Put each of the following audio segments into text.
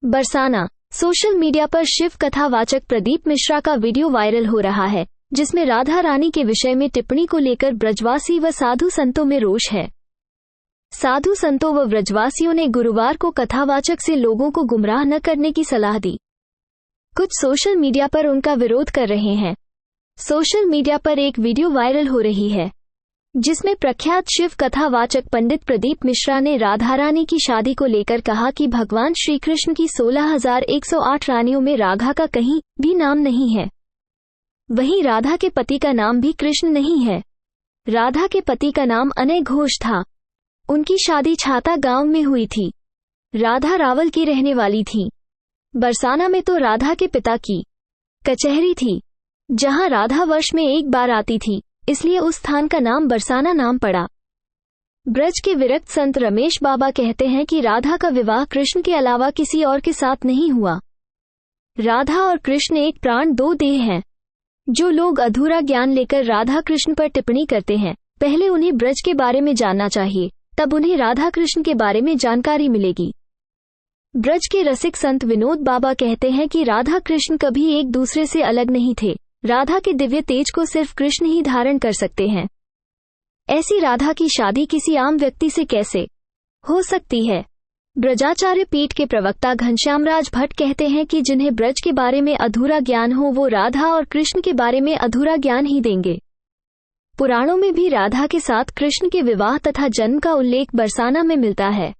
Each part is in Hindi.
बरसाना। सोशल मीडिया पर शिव कथावाचक प्रदीप मिश्रा का वीडियो वायरल हो रहा है, जिसमें राधा रानी के विषय में टिप्पणी को लेकर ब्रजवासी व साधु संतों में रोष है। साधु संतों व ब्रजवासियों ने गुरुवार को कथावाचक से लोगों को गुमराह न करने की सलाह दी। कुछ सोशल मीडिया पर उनका विरोध कर रहे हैं। सोशल मीडिया पर एक वीडियो वायरल हो रही है, जिसमें प्रख्यात शिव कथावाचक पंडित प्रदीप मिश्रा ने राधा रानी की शादी को लेकर कहा कि भगवान श्री कृष्ण की 16,108 रानियों में राधा का कहीं भी नाम नहीं है। वहीं राधा के पति का नाम भी कृष्ण नहीं है। राधा के पति का नाम अनय घोष था। उनकी शादी छाता गांव में हुई थी। राधा रावल की रहने वाली थी। बरसाना में तो राधा के पिता की कचहरी थी, जहां राधा वर्ष में एक बार आती थी, इसलिए उस स्थान का नाम बरसाना नाम पड़ा। ब्रज के विरक्त संत रमेश बाबा कहते हैं कि राधा का विवाह कृष्ण के अलावा किसी और के साथ नहीं हुआ। राधा और कृष्ण एक प्राण दो देह हैं। जो लोग अधूरा ज्ञान लेकर राधा कृष्ण पर टिप्पणी करते हैं, पहले उन्हें ब्रज के बारे में जानना चाहिए, तब उन्हें राधा कृष्ण के बारे में जानकारी मिलेगी। ब्रज के रसिक संत विनोद बाबा कहते हैं कि राधा कृष्ण कभी एक दूसरे से अलग नहीं थे। राधा के दिव्य तेज को सिर्फ कृष्ण ही धारण कर सकते हैं। ऐसी राधा की शादी किसी आम व्यक्ति से कैसे हो सकती है? ब्रजाचार्य पीठ के प्रवक्ता घनश्यामराज भट्ट कहते हैं कि जिन्हें ब्रज के बारे में अधूरा ज्ञान हो, वो राधा और कृष्ण के बारे में अधूरा ज्ञान ही देंगे। पुराणों में भी राधा के साथ कृष्ण के विवाह तथा जन्म का उल्लेख बरसाना में मिलता है।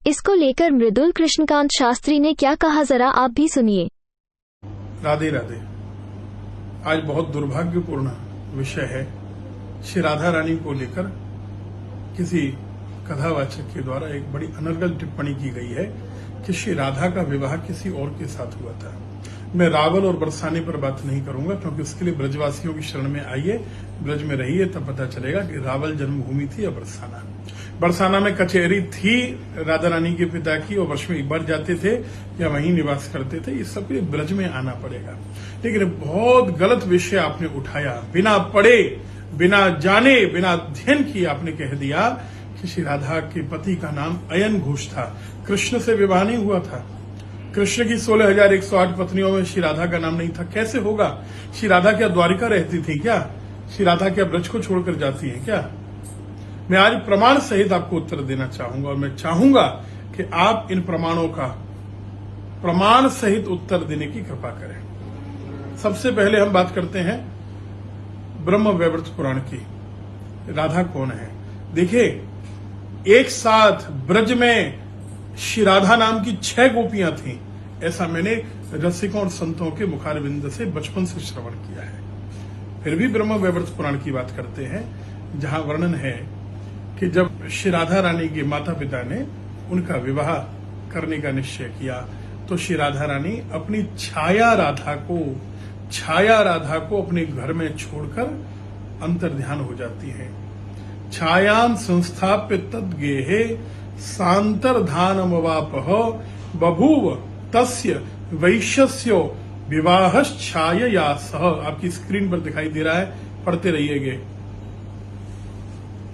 इसको लेकर मृदुल कृष्णकांत शास्त्री ने क्या कहा, जरा आप भी सुनिए। राधे राधे। आज बहुत दुर्भाग्यपूर्ण विषय है। श्री राधा रानी को लेकर किसी कथावाचक के द्वारा एक बड़ी अनर्गल टिप्पणी की गई है कि श्री राधा का विवाह किसी और के साथ हुआ था। मैं रावल और बरसाने पर बात नहीं करूंगा, क्योंकि उसके लिए ब्रजवासियों की शरण में आइए, ब्रज में रहिए, तब पता चलेगा कि रावल जन्मभूमि थी या बरसाना। बरसाना में कचहरी थी राधा रानी के पिता की, और वर्ष में एक बार जाते थे या वहीं निवास करते थे। इस सब के लिए ब्रज में आना पड़ेगा। लेकिन बहुत गलत विषय आपने उठाया, बिना पढ़े, बिना जाने, बिना अध्ययन किए आपने कह दिया कि श्री राधा के पति का नाम अयन घोष था। कृष्ण से विवाह नहीं हुआ था। कृष्ण की 16,108 पत्नियों में श्री राधा का नाम नहीं था। कैसे होगा? श्री राधा क्या द्वारिका रहती थी क्या? श्री राधा क्या ब्रज को छोड़कर जाती है क्या? मैं आज प्रमाण सहित आपको उत्तर देना चाहूंगा, और मैं चाहूंगा कि आप इन प्रमाणों का प्रमाण सहित उत्तर देने की कृपा करें। सबसे पहले हम बात करते हैं ब्रह्म वैवर्त पुराण की। राधा कौन है? देखिए, एक साथ ब्रज में श्री राधा नाम की 6 गोपियां थीं, ऐसा मैंने रसिकों और संतों के मुखारविंद से बचपन से श्रवण किया है। फिर भी ब्रह्म वैवर्त पुराण की बात करते हैं, जहां वर्णन है कि जब श्री राधा रानी के माता पिता ने उनका विवाह करने का निश्चय किया, तो श्री राधा रानी अपनी छाया राधा को अपने घर में छोड़कर अंतर्ध्यान हो जाती है। छायां संस्थाप्य तद्गेहे सांतर्धानमवापह बभूव तस्य वैश्यस्यो विवाहश्छायया सह। आपकी स्क्रीन पर दिखाई दे रहा है, पढ़ते रहिएगे।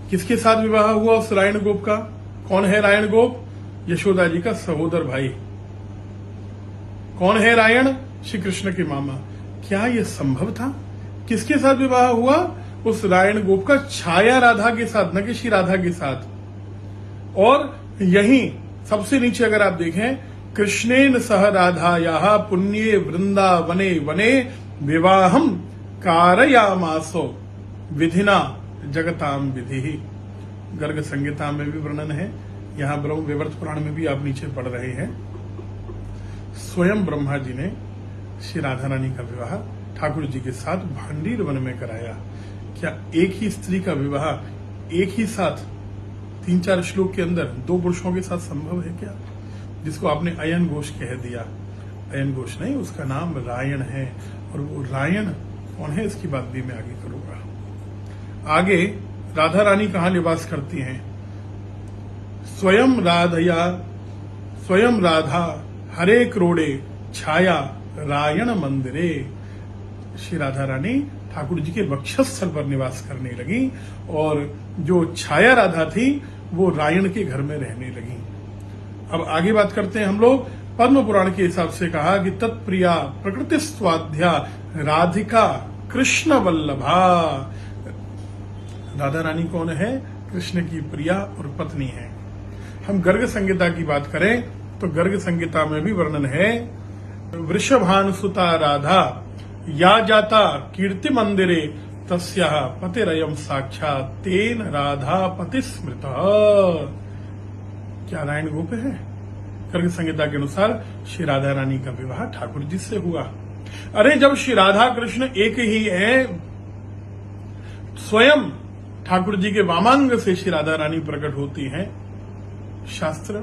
किसके साथ विवाह हुआ उस रायण गोप का? कौन है रायण गोप? यशोदा जी का सहोदर भाई। कौन है रायण? श्री कृष्ण के मामा। क्या यह संभव था? किसके साथ विवाह हुआ? उस रायण गोप का छाया राधा के साथ, न कि श्री राधा के साथ। और यहीं सबसे नीचे अगर आप देखें, कृष्णेन सह राधायाः पुण्ये वृंदावने वने विवाहम कारयामासो विधिना जगताम विधि। गर्ग संहिता में भी वर्णन है, यहां ब्रह्म वैवर्त पुराण में भी आप नीचे पढ़ रहे हैं। स्वयं ब्रह्मा जी ने श्री राधा रानी का विवाह ठाकुर जी के साथ भांडीर वन में कराया। क्या एक ही स्त्री का विवाह एक ही साथ 3-4 श्लोक के अंदर 2 पुरुषों के साथ संभव है क्या? जिसको आपने अयन घोष कह दिया। अयन घोष नहीं, उसका नाम रायण है। और वो रायण कौन है, इसकी बात भी मैं आगे करूंगा। आगे राधा रानी कहां निवास करती हैं? स्वयं राधा हरे क्रोड़े छाया रायण मंदिरे। श्री राधा रानी ठाकुर जी के वक्षस्थल पर निवास करने लगी, और जो छाया राधा थी वो रायण के घर में रहने लगी। अब आगे बात करते हैं हम लोग पद्म पुराण के हिसाब से कहा कि तत्प्रिया प्रकृति स्वाध्या राधिका कृष्ण वल्लभा। राधा रानी कौन है? कृष्ण की प्रिया और पत्नी है। हम गर्ग संहिता की बात करें तो गर्ग संहिता में भी वर्णन है, वृषभानुसुता राधा या जाता कीर्ति मंदिरे तस्याः पतिरयम् साक्षात् तेन राधा पति स्मृतः। क्या नारायण गोप है? गर्ग संहिता के अनुसार श्री राधा रानी का विवाह ठाकुर जी से हुआ। अरे जब श्री राधा कृष्ण एक ही है, स्वयं ठाकुर जी के वामांग से श्री राधा रानी प्रकट होती हैं, शास्त्र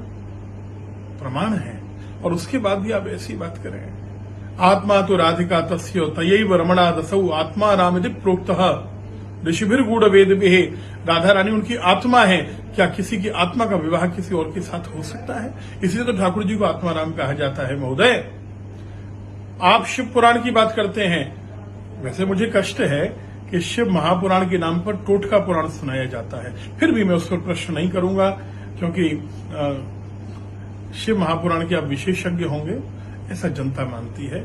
प्रमाण है। और उसके बाद भी आप ऐसी बात करें, आत्मा तो राधिका तस्यो तयैव रमणा दसौ आत्मा रामदि प्रोक्तः ऋषिभिर गूढ़ वेद भी। राधा रानी उनकी आत्मा है। क्या किसी की आत्मा का विवाह किसी और के साथ हो सकता है? इसलिए तो ठाकुर जी को आत्मा राम कहा जाता है। महोदय, आप शिव पुराण की बात करते हैं। वैसे मुझे कष्ट है कि शिव महापुराण के नाम पर टोटका पुराण सुनाया जाता है, फिर भी मैं उस पर प्रश्न नहीं करूंगा, क्योंकि शिव महापुराण के आप विशेषज्ञ होंगे, ऐसा जनता मानती है,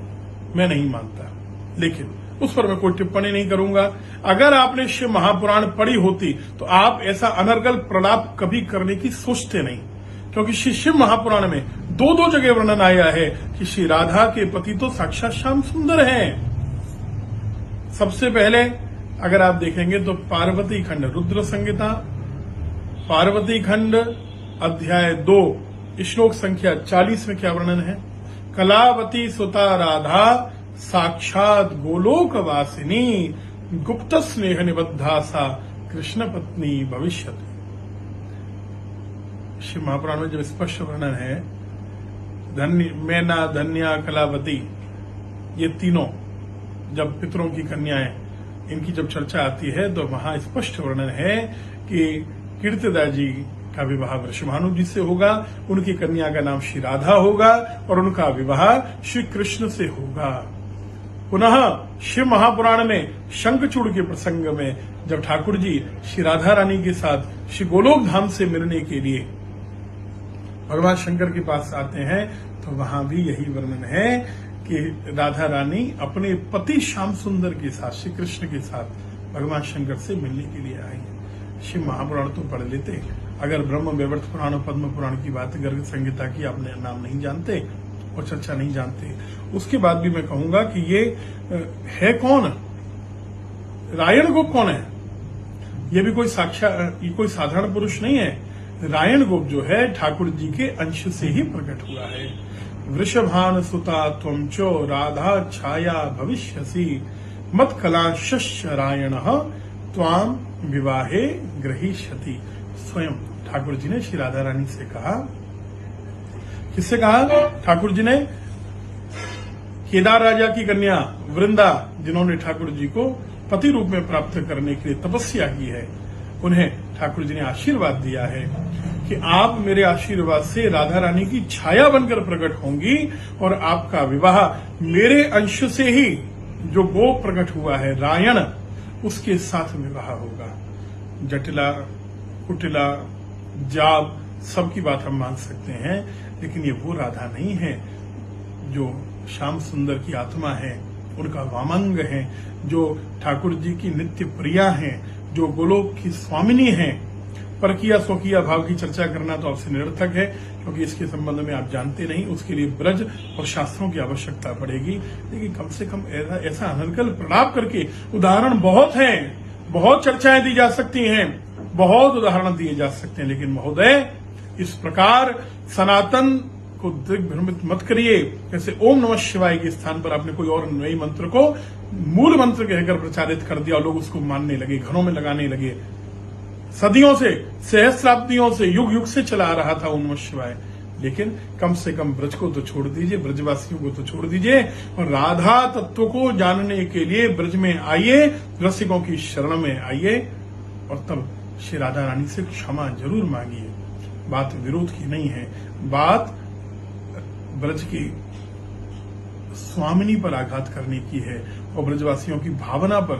मैं नहीं मानता। लेकिन उस पर मैं कोई टिप्पणी नहीं करूंगा। अगर आपने शिव महापुराण पढ़ी होती तो आप ऐसा अनर्गल प्रलाप कभी करने की सोचते नहीं, क्योंकि श्री शिव महापुराण में दो जगह वर्णन आया है कि श्री राधा के पति तो साक्षात श्याम सुंदर हैं। सबसे पहले अगर आप देखेंगे तो पार्वती खंड रुद्र संहिता, पार्वती खंड अध्याय 2 श्लोक संख्या 40 में क्या वर्णन है? कलावती सुता राधा साक्षात गोलोक वासिनी गुप्त स्नेह निबद्धा सा कृष्ण पत्नी भविष्यति। शिव महापुराण में जब स्पष्ट वर्णन है, धन्य मैना धन्या कलावती, ये तीनों जब पितरों की कन्याएं, इनकी जब चर्चा आती है तो वहां स्पष्ट वर्णन है कि कीर्तिदा जी का विवाह वृषभानु जी से होगा, उनकी कन्या का नाम श्री राधा होगा और उनका विवाह श्री कृष्ण से होगा। पुनः शिव महापुराण में शंखचूड़ के प्रसंग में जब ठाकुर जी श्री राधा रानी के साथ श्री गोलोक धाम से मिलने के लिए भगवान शंकर के पास आते हैं तो वहां भी यही वर्णन है कि राधा रानी अपने पति श्याम सुंदर के साथ, श्री कृष्ण के साथ भगवान शंकर से मिलने के लिए आई। शिव महापुराण तो पढ़ लेते। अगर ब्रह्म वैवर्त पुराण और पद्म पुराण की बात, गर्ग संहिता की आपने नाम नहीं जानते और चर्चा नहीं जानते, उसके बाद भी मैं कहूंगा कि ये है कौन? रायण गोप कौन है? ये भी कोई ये कोई साधारण पुरुष नहीं है। रायण गोप जो है ठाकुर जी के अंश से ही प्रकट हुआ है। वृषभान सुता त्वं चो राधा छाया भविष्यसि मत कलाशश्च रायणः त्वाम विवाहे ग्रहीष्यति। स्वयं ठाकुर जी ने श्री राधा रानी से कहा। किससे कहा? ठाकुर जी ने केदार राजा की कन्या वृंदा, जिन्होंने ठाकुर जी को पति रूप में प्राप्त करने के लिए तपस्या की है, उन्हें ठाकुर जी ने आशीर्वाद दिया है कि आप मेरे आशीर्वाद से राधा रानी की छाया बनकर प्रकट होंगी और आपका विवाह मेरे अंश से ही जो गोप प्रकट हुआ है रायण, उसके साथ विवाह होगा। जटिला कुटिला जाब सबकी बात हम मान सकते हैं, लेकिन ये वो राधा नहीं है जो श्याम सुंदर की आत्मा है, उनका वामंग है, जो ठाकुर जी की नित्य प्रिया है, जो गोलोक की स्वामिनी है। परकिया स्वकीय भाव की चर्चा करना तो आपसे निरर्थक है, क्योंकि इसके संबंध में आप जानते नहीं। उसके लिए ब्रज और शास्त्रों की आवश्यकता पड़ेगी। लेकिन कम से कम ऐसा अनर्गल प्रलाप करके, उदाहरण बहुत हैं, बहुत चर्चाएं दी जा सकती हैं, बहुत उदाहरण दिए जा सकते हैं, लेकिन महोदय इस प्रकार सनातन को दिग्भ्रमित मत करिए। जैसे ओम नमः शिवाय के स्थान पर आपने कोई और नए मंत्र को मूल मंत्र कहकर प्रचारित कर दिया और लोग उसको मानने लगे, घरों में लगाने लगे। सदियों से, सहस्राब्दियों से, युग युग से चला आ रहा था ओम नमः शिवाय। लेकिन कम से कम ब्रज को तो छोड़ दीजिए, ब्रजवासियों को तो छोड़ दीजिए और राधा तत्व को जानने के लिए ब्रज में आइए, रसिकों की शरण में आइए और तब श्री राधा रानी से क्षमा जरूर मांगिए। बात विरोध की नहीं है, बात ब्रज की स्वामिनी पर आघात करने की है और ब्रजवासियों की भावना पर,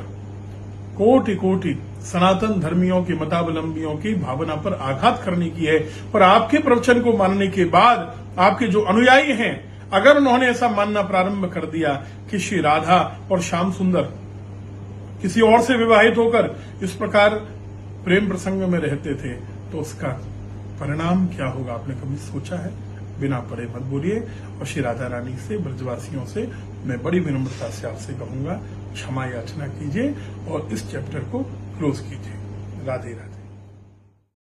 कोटि कोटि सनातन धर्मियों के मतावलंबियों की भावना पर आघात करने की है। और आपके प्रवचन को मानने के बाद आपके जो अनुयायी हैं, अगर उन्होंने ऐसा मानना प्रारंभ कर दिया कि श्री राधा और श्याम सुंदर किसी और से विवाहित होकर इस प्रकार प्रेम प्रसंग में रहते थे, तो उसका परिणाम क्या होगा आपने कभी सोचा है? बिना पढ़े मत बोलिए। और श्री राधा रानी से, ब्रजवासियों से मैं बड़ी विनम्रता से आपसे कहूंगा, क्षमा याचना कीजिए और इस चैप्टर को क्लोज कीजिए। राधे राधे।